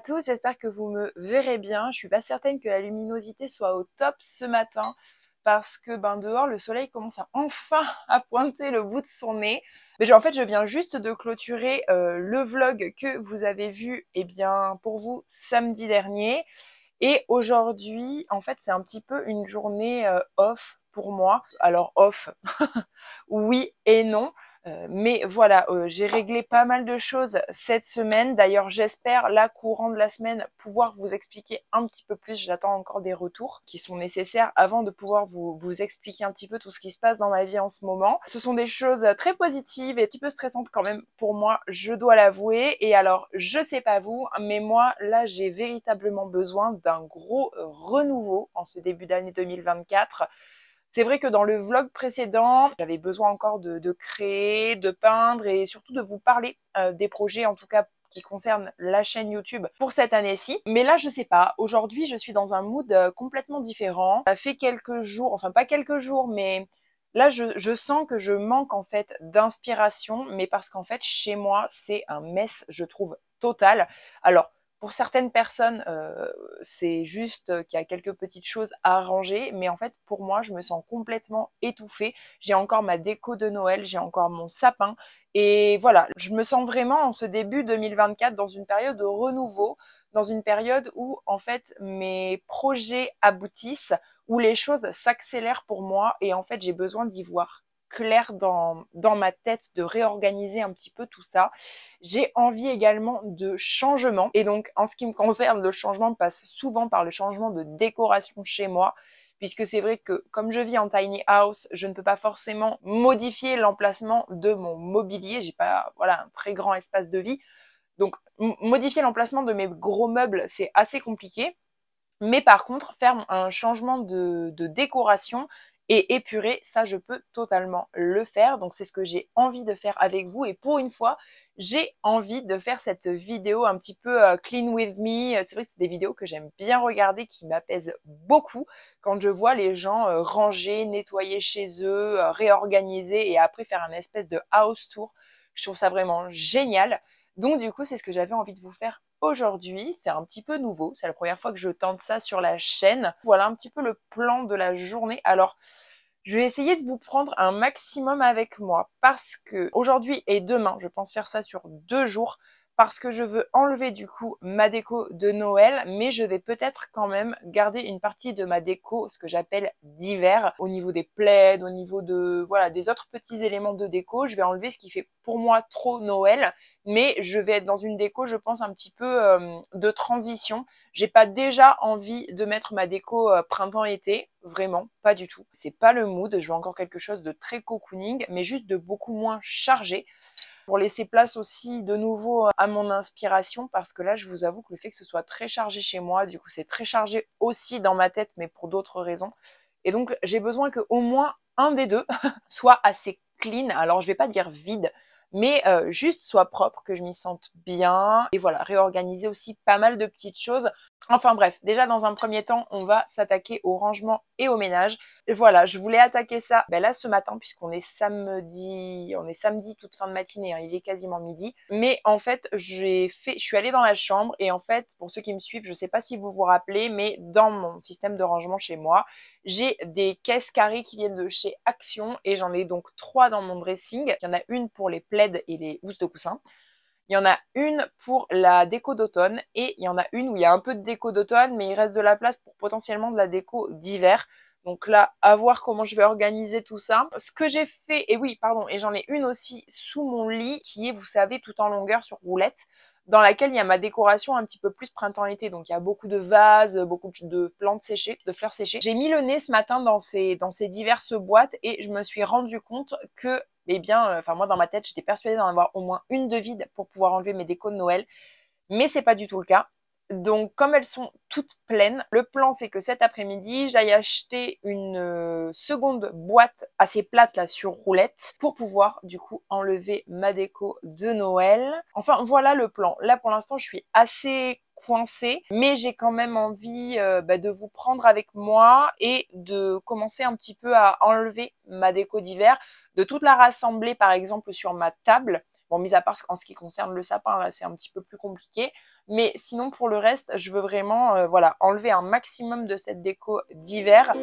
tous, j'espère que vous me verrez bien. Je suis pas certaine que la luminosité soit au top ce matin parce que dehors le soleil commence enfin à pointer le bout de son nez. Mais en fait je viens juste de clôturer le vlog que vous avez vu pour vous samedi dernier. Et aujourd'hui en fait c'est un petit peu une journée off pour moi. Alors off, oui et non. Mais voilà, j'ai réglé pas mal de choses cette semaine. D'ailleurs, j'espère, là, courant de la semaine, pouvoir vous expliquer un petit peu plus. J'attends encore des retours qui sont nécessaires avant de pouvoir vous expliquer un petit peu tout ce qui se passe dans ma vie en ce moment. Ce sont des choses très positives et un petit peu stressantes quand même pour moi, je dois l'avouer. Et alors, je sais pas vous, mais moi, là, j'ai véritablement besoin d'un gros renouveau en ce début d'année 2024. C'est vrai que dans le vlog précédent, j'avais besoin encore de créer, de peindre et surtout de vous parler des projets, en tout cas qui concernent la chaîne YouTube pour cette année-ci. Mais là, je sais pas. Aujourd'hui, je suis dans un mood complètement différent. Ça fait quelques jours, enfin pas quelques jours, mais là, je sens que je manque en fait d'inspiration, mais parce qu'en fait, chez moi, c'est un mess, je trouve, total. Alors, pour certaines personnes, c'est juste qu'il y a quelques petites choses à arranger, mais en fait, pour moi, je me sens complètement étouffée. J'ai encore ma déco de Noël, j'ai encore mon sapin, et voilà, je me sens vraiment en ce début 2024 dans une période de renouveau, dans une période où, en fait, mes projets aboutissent, où les choses s'accélèrent pour moi, et en fait, j'ai besoin d'y voir clair dans ma tête, de réorganiser un petit peu tout ça. J'ai envie également de changement. Et donc, en ce qui me concerne, le changement passe souvent par le changement de décoration chez moi. Puisque c'est vrai que comme je vis en tiny house, je ne peux pas forcément modifier l'emplacement de mon mobilier. J'ai pas, voilà, un très grand espace de vie. Donc, modifier l'emplacement de mes gros meubles, c'est assez compliqué. Mais par contre, faire un changement de décoration et épurer, ça je peux totalement le faire. Donc c'est ce que j'ai envie de faire avec vous. Et pour une fois, j'ai envie de faire cette vidéo un petit peu clean with me. C'est vrai que c'est des vidéos que j'aime bien regarder, qui m'apaisent beaucoup quand je vois les gens ranger, nettoyer chez eux, réorganiser et après faire un espèce de house tour. Je trouve ça vraiment génial. Donc du coup, c'est ce que j'avais envie de vous faire aujourd'hui. C'est un petit peu nouveau. C'est la première fois que je tente ça sur la chaîne. Voilà un petit peu le plan de la journée. Alors, je vais essayer de vous prendre un maximum avec moi parce que aujourd'hui et demain, je pense faire ça sur 2 jours parce que je veux enlever du coup ma déco de Noël, mais je vais peut-être quand même garder une partie de ma déco, ce que j'appelle d'hiver, au niveau des plaids, au niveau de voilà des autres petits éléments de déco. Je vais enlever ce qui fait pour moi trop Noël, mais je vais être dans une déco, je pense un petit peu de transition. J'ai pas déjà envie de mettre ma déco printemps-été, vraiment, pas du tout. C'est pas le mood, je veux encore quelque chose de très cocooning, mais juste de beaucoup moins chargé, pour laisser place aussi de nouveau à mon inspiration, parce que là, je vous avoue que le fait que ce soit très chargé chez moi, du coup, c'est très chargé aussi dans ma tête, mais pour d'autres raisons. Et donc, j'ai besoin que au moins un des deux soit assez clean. Alors, je vais pas dire vide, mais juste soit propre, que je m'y sente bien. Et voilà, réorganiser aussi pas mal de petites choses. Enfin bref, déjà dans un premier temps, on va s'attaquer au rangement et au ménage. Et voilà, je voulais attaquer ça là ce matin, puisqu'on est samedi toute fin de matinée, hein, il est quasiment midi. Mais en fait, je suis allée dans la chambre et en fait, pour ceux qui me suivent, je sais pas si vous vous rappelez, mais dans mon système de rangement chez moi, j'ai des caisses carrées qui viennent de chez Action et j'en ai donc 3 dans mon dressing. Il y en a une pour les plaids et les housses de coussin. Il y en a une pour la déco d'automne et il y en a une où il y a un peu de déco d'automne, mais il reste de la place pour potentiellement de la déco d'hiver. Donc là, à voir comment je vais organiser tout ça. Ce que j'ai fait, et oui, pardon, et j'en ai une aussi sous mon lit qui est, vous savez, tout en longueur sur roulette, dans laquelle il y a ma décoration un petit peu plus printemps-été. Donc il y a beaucoup de vases, beaucoup de plantes séchées, de fleurs séchées. J'ai mis le nez ce matin dans ces diverses boîtes et je me suis rendu compte que moi dans ma tête, j'étais persuadée d'en avoir au moins une de vide pour pouvoir enlever mes décos de Noël, mais c'est pas du tout le cas. Donc comme elles sont toutes pleines, le plan c'est que cet après-midi, j'aille acheter une seconde boîte assez plate là sur roulette pour pouvoir du coup enlever ma déco de Noël. Enfin voilà le plan. Là pour l'instant, je suis assez coincée, mais j'ai quand même envie de vous prendre avec moi et de commencer un petit peu à enlever ma déco d'hiver, de toute la rassembler par exemple sur ma table. Bon, mis à part en ce qui concerne le sapin, là, c'est un petit peu plus compliqué. Mais sinon, pour le reste, je veux vraiment voilà, enlever un maximum de cette déco d'hiver.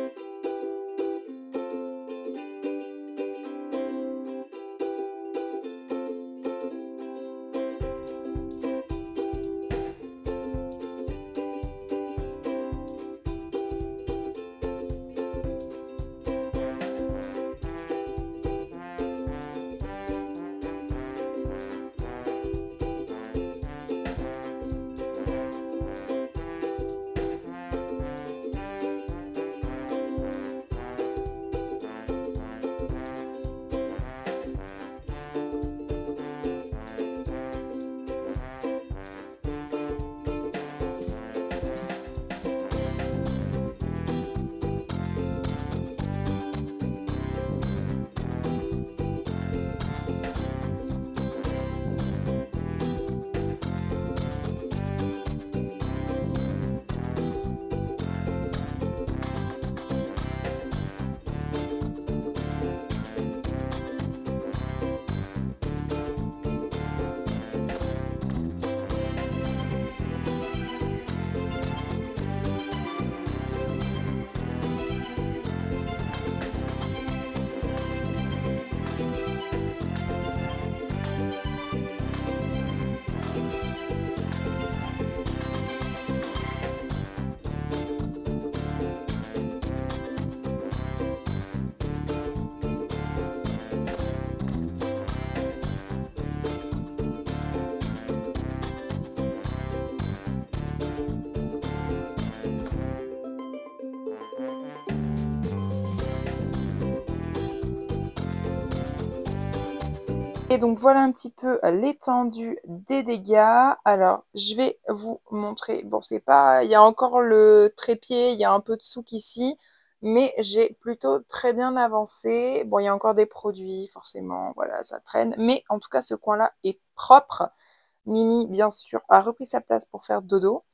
Et donc voilà un petit peu l'étendue des dégâts. Alors je vais vous montrer, bon c'est pas, il y a encore le trépied, il y a un peu de souk ici, mais j'ai plutôt très bien avancé. Bon il y a encore des produits forcément, voilà ça traîne, mais en tout cas ce coin-là est propre. Mimi bien sûr a repris sa place pour faire dodo.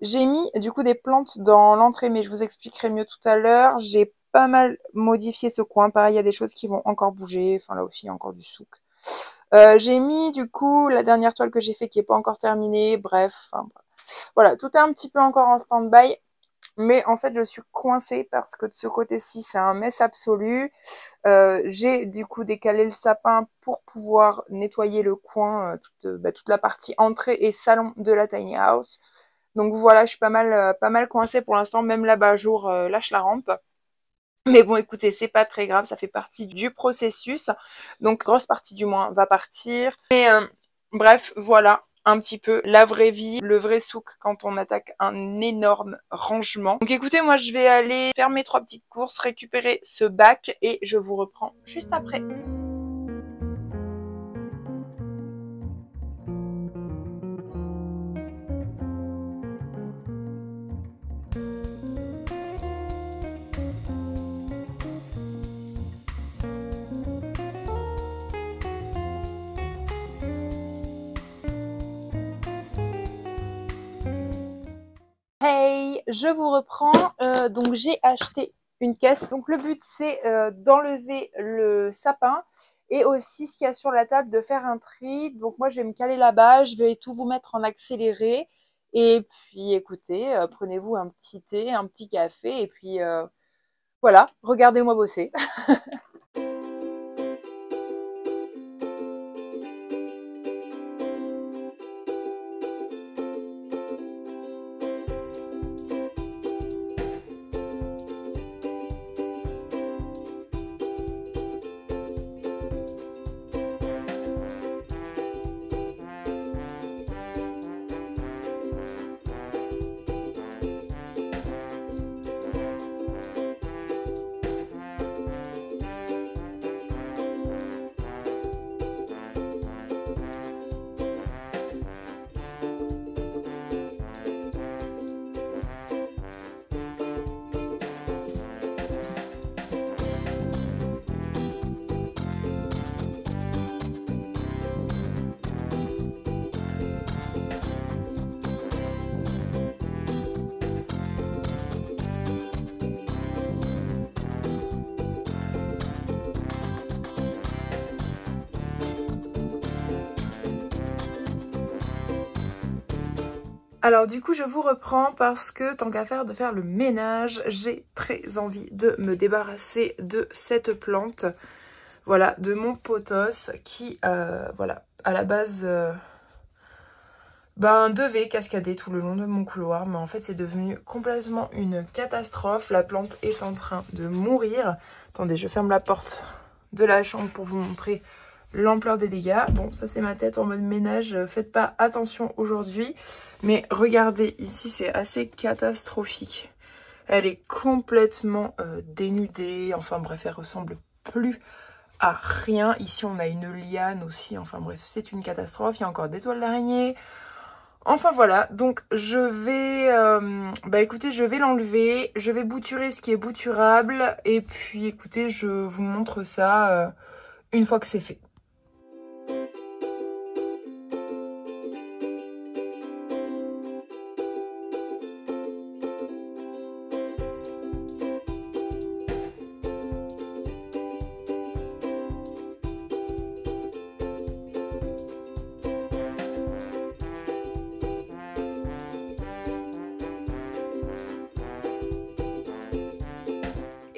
J'ai mis du coup des plantes dans l'entrée, mais je vous expliquerai mieux tout à l'heure. J'ai pas mal modifié ce coin, pareil il y a des choses qui vont encore bouger, enfin là aussi il y a encore du souk. J'ai mis du coup la dernière toile que j'ai fait qui n'est pas encore terminée, bref, enfin, voilà, tout est un petit peu encore en stand-by, mais en fait je suis coincée parce que de ce côté-ci c'est un mess absolu. J'ai du coup décalé le sapin pour pouvoir nettoyer le coin, toute la partie entrée et salon de la tiny house. Donc voilà, je suis pas mal coincée pour l'instant, même l'abat-jour lâche la rampe. Mais bon, écoutez, c'est pas très grave, ça fait partie du processus. Donc, grosse partie du moins va partir. Mais bref, voilà un petit peu la vraie vie, le vrai souk quand on attaque un énorme rangement. Donc écoutez, moi je vais aller faire mes 3 petites courses, récupérer ce bac et je vous reprends juste après. Hey, je vous reprends. Donc j'ai acheté une caisse. Donc le but c'est d'enlever le sapin et aussi ce qu'il y a sur la table de faire un tri. Donc moi je vais me caler là-bas, je vais tout vous mettre en accéléré. Et puis écoutez, prenez-vous un petit thé, un petit café et puis voilà, regardez-moi bosser. Alors du coup je vous reprends parce que tant qu'à faire de faire le ménage, j'ai très envie de me débarrasser de cette plante. Voilà, de mon pothos qui, voilà, à la base, devait cascader tout le long de mon couloir. Mais en fait c'est devenu complètement une catastrophe. La plante est en train de mourir. Attendez, je ferme la porte de la chambre pour vous montrer l'ampleur des dégâts. Bon, ça c'est ma tête en mode ménage, faites pas attention aujourd'hui. Mais regardez, ici c'est assez catastrophique. Elle est complètement dénudée, enfin bref, elle ressemble plus à rien. Ici on a une liane aussi, enfin bref, c'est une catastrophe. Il y a encore des toiles d'araignée. Enfin voilà, donc je vais, écoutez, je vais l'enlever. Je vais bouturer ce qui est bouturable. Et puis écoutez, je vous montre ça une fois que c'est fait.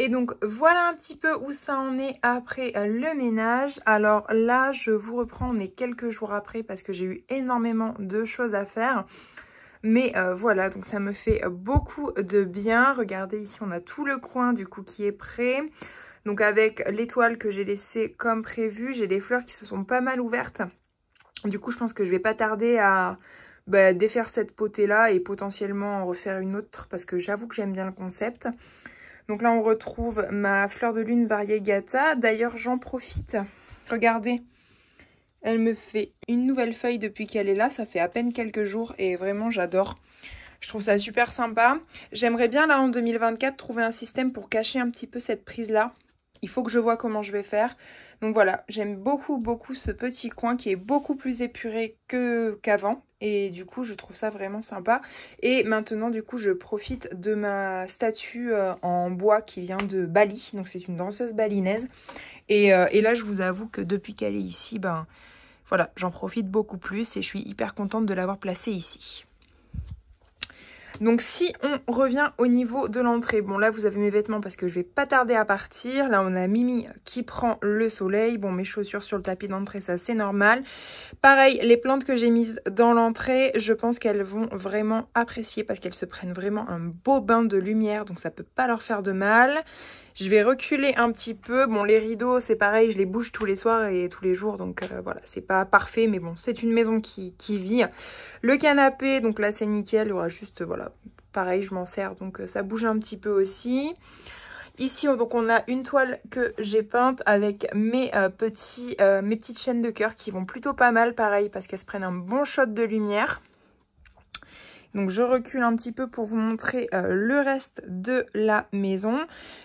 Et donc voilà un petit peu où ça en est après le ménage. Alors là je vous reprends mais quelques jours après parce que j'ai eu énormément de choses à faire. Mais voilà, donc ça me fait beaucoup de bien. Regardez ici on a tout le coin du coup qui est prêt. Donc avec l'étoile que j'ai laissée comme prévu, j'ai des fleurs qui se sont pas mal ouvertes. Du coup je pense que je vais pas tarder à défaire cette potée là et potentiellement en refaire une autre parce que j'avoue que j'aime bien le concept. Donc là, on retrouve ma fleur de lune variegata. D'ailleurs, j'en profite. Regardez, elle me fait une nouvelle feuille depuis qu'elle est là. Ça fait à peine quelques jours et vraiment, j'adore. Je trouve ça super sympa. J'aimerais bien, là, en 2024, trouver un système pour cacher un petit peu cette prise-là. Il faut que je vois comment je vais faire. Donc voilà, j'aime beaucoup, beaucoup ce petit coin qui est beaucoup plus épuré qu'avant. Et du coup, je trouve ça vraiment sympa. Et maintenant, du coup, je profite de ma statue en bois qui vient de Bali. Donc c'est une danseuse balinaise. Et là, je vous avoue que depuis qu'elle est ici, voilà, j'en profite beaucoup plus. Et je suis hyper contente de l'avoir placée ici. Donc si on revient au niveau de l'entrée, bon là vous avez mes vêtements parce que je vais pas tarder à partir. Là on a Mimi qui prend le soleil. Bon, mes chaussures sur le tapis d'entrée, ça c'est normal. Pareil, les plantes que j'ai mises dans l'entrée, je pense qu'elles vont vraiment apprécier parce qu'elles se prennent vraiment un beau bain de lumière. Donc ça peut pas leur faire de mal. Je vais reculer un petit peu. Bon, les rideaux, c'est pareil, je les bouge tous les soirs et tous les jours. Donc voilà, c'est pas parfait, mais bon, c'est une maison qui vit. Le canapé, donc là, c'est nickel. Il y aura juste, voilà, pareil, je m'en sers. Donc ça bouge un petit peu aussi. Ici, donc on a une toile que j'ai peinte avec mes petites chaînes de cœur qui vont plutôt pas mal, pareil, parce qu'elles se prennent un bon shot de lumière. Donc je recule un petit peu pour vous montrer le reste de la maison.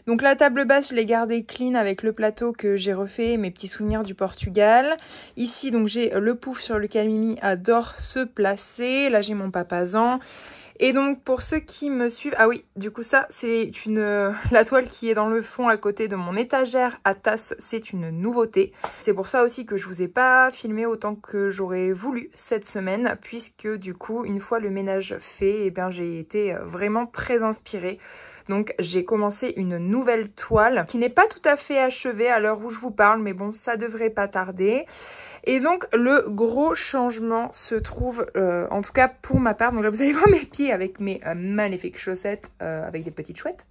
Donc la table basse, je l'ai gardée clean avec le plateau que j'ai refait, mes petits souvenirs du Portugal. Ici, donc j'ai le pouf sur lequel Mimi adore se placer. Là, j'ai mon papasan. Et donc pour ceux qui me suivent, ah oui, du coup ça c'est la toile qui est dans le fond à côté de mon étagère à tasses, c'est une nouveauté. C'est pour ça aussi que je vous ai pas filmé autant que j'aurais voulu cette semaine, puisque du coup une fois le ménage fait, eh bien j'ai été vraiment très inspirée. Donc j'ai commencé une nouvelle toile qui n'est pas tout à fait achevée à l'heure où je vous parle, mais bon ça devrait pas tarder. Et donc le gros changement se trouve, en tout cas pour ma part, donc là vous allez voir mes pieds avec mes magnifiques chaussettes avec des petites chouettes.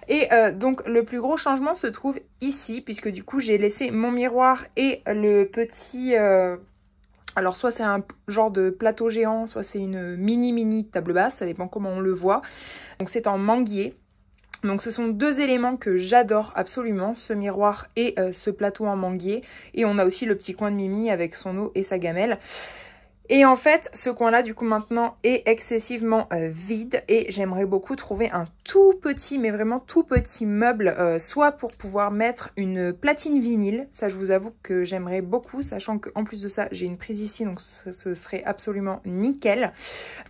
Et donc le plus gros changement se trouve ici, puisque du coup j'ai laissé mon miroir et le petit... alors soit c'est un genre de plateau géant, soit c'est une mini table basse, ça dépend comment on le voit. Donc c'est en manguier. Donc ce sont deux éléments que j'adore absolument, ce miroir et ce plateau en manguier. Et on a aussi le petit coin de Mimi avec son eau et sa gamelle. Et en fait, ce coin-là, du coup, maintenant, est excessivement vide. Et j'aimerais beaucoup trouver un tout petit, mais vraiment tout petit meuble, soit pour pouvoir mettre une platine vinyle. Ça, je vous avoue que j'aimerais beaucoup, sachant qu'en plus de ça, j'ai une prise ici, donc ce serait absolument nickel.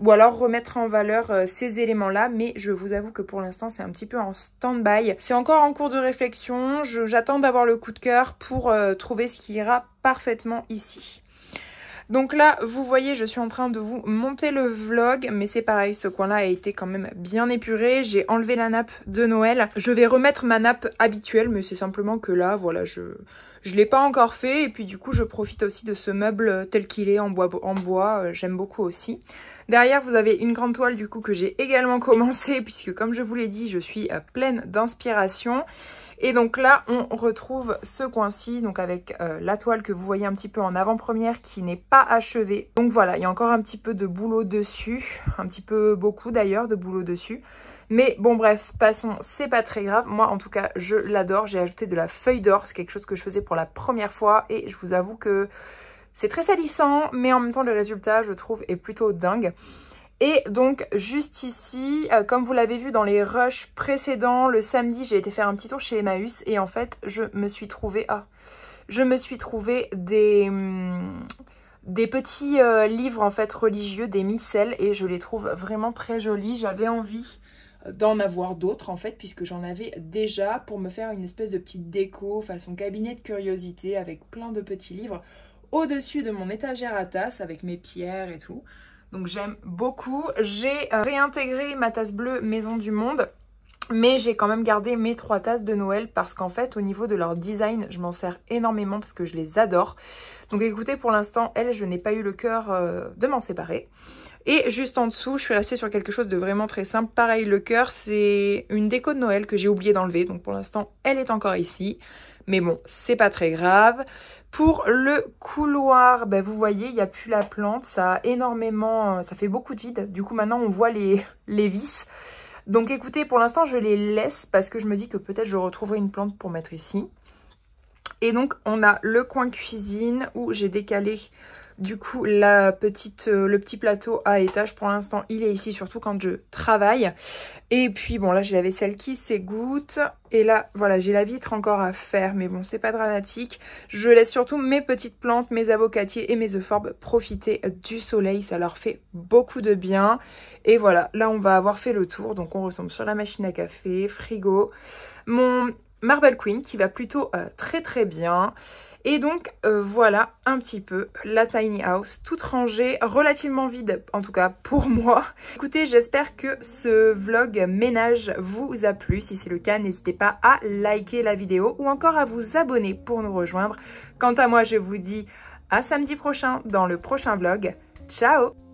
Ou alors remettre en valeur ces éléments-là. Mais je vous avoue que pour l'instant, c'est un petit peu en stand-by. C'est encore en cours de réflexion. J'attends d'avoir le coup de cœur pour trouver ce qui ira parfaitement ici. Donc là, vous voyez, je suis en train de vous monter le vlog, mais c'est pareil, ce coin-là a été quand même bien épuré. J'ai enlevé la nappe de Noël. Je vais remettre ma nappe habituelle, mais c'est simplement que là, voilà, je l'ai pas encore fait. Et puis du coup, je profite aussi de ce meuble tel qu'il est en bois. J'aime beaucoup aussi. Derrière, vous avez une grande toile du coup que j'ai également commencé, puisque comme je vous l'ai dit, je suis pleine d'inspiration. Et donc là, on retrouve ce coin-ci, donc avec la toile que vous voyez un petit peu en avant-première qui n'est pas achevée. Donc voilà, il y a encore un petit peu de boulot dessus, un petit peu beaucoup d'ailleurs de boulot dessus. Mais bon bref, passons, c'est pas très grave. Moi en tout cas, je l'adore. J'ai ajouté de la feuille d'or, c'est quelque chose que je faisais pour la première fois et je vous avoue que c'est très salissant, mais en même temps le résultat, je trouve, est plutôt dingue. Et donc juste ici, comme vous l'avez vu dans les rushs précédents, le samedi j'ai été faire un petit tour chez Emmaüs et en fait je me suis trouvé des petits livres en fait religieux, des missels, et je les trouve vraiment très jolis. J'avais envie d'en avoir d'autres en fait, puisque j'en avais déjà, pour me faire une espèce de petite déco façon cabinet de curiosité avec plein de petits livres au-dessus de mon étagère à tasses avec mes pierres et tout. Donc j'aime beaucoup. J'ai réintégré ma tasse bleue Maison du Monde, mais j'ai quand même gardé mes 3 tasses de Noël parce qu'en fait au niveau de leur design, je m'en sers énormément parce que je les adore. Donc écoutez, pour l'instant, elles, je n'ai pas eu le cœur de m'en séparer. Et juste en dessous, je suis restée sur quelque chose de vraiment très simple. Pareil, le cœur, c'est une déco de Noël que j'ai oublié d'enlever. Donc pour l'instant, elle est encore ici. Mais bon, c'est pas très grave. Pour le couloir, ben vous voyez, il n'y a plus la plante. Ça a énormément, ça fait beaucoup de vide. Du coup, maintenant, on voit les vis. Donc écoutez, pour l'instant, je les laisse parce que je me dis que peut-être je retrouverai une plante pour mettre ici. Et donc, on a le coin cuisine où j'ai décalé du coup le petit plateau à étage. Pour l'instant, il est ici, surtout quand je travaille. Et puis, bon, là, j'ai la vaisselle qui s'égoutte. Et là, voilà, j'ai la vitre encore à faire. Mais bon, c'est pas dramatique. Je laisse surtout mes petites plantes, mes avocatiers et mes euphorbes profiter du soleil. Ça leur fait beaucoup de bien. Et voilà, là, on va avoir fait le tour. Donc, on retombe sur la machine à café, frigo. Mon Marble Queen qui va plutôt très très bien. Et donc voilà un petit peu la tiny house toute rangée, relativement vide en tout cas pour moi. Écoutez, j'espère que ce vlog ménage vous a plu. Si c'est le cas, n'hésitez pas à liker la vidéo ou encore à vous abonner pour nous rejoindre. Quant à moi, je vous dis à samedi prochain dans le prochain vlog. Ciao!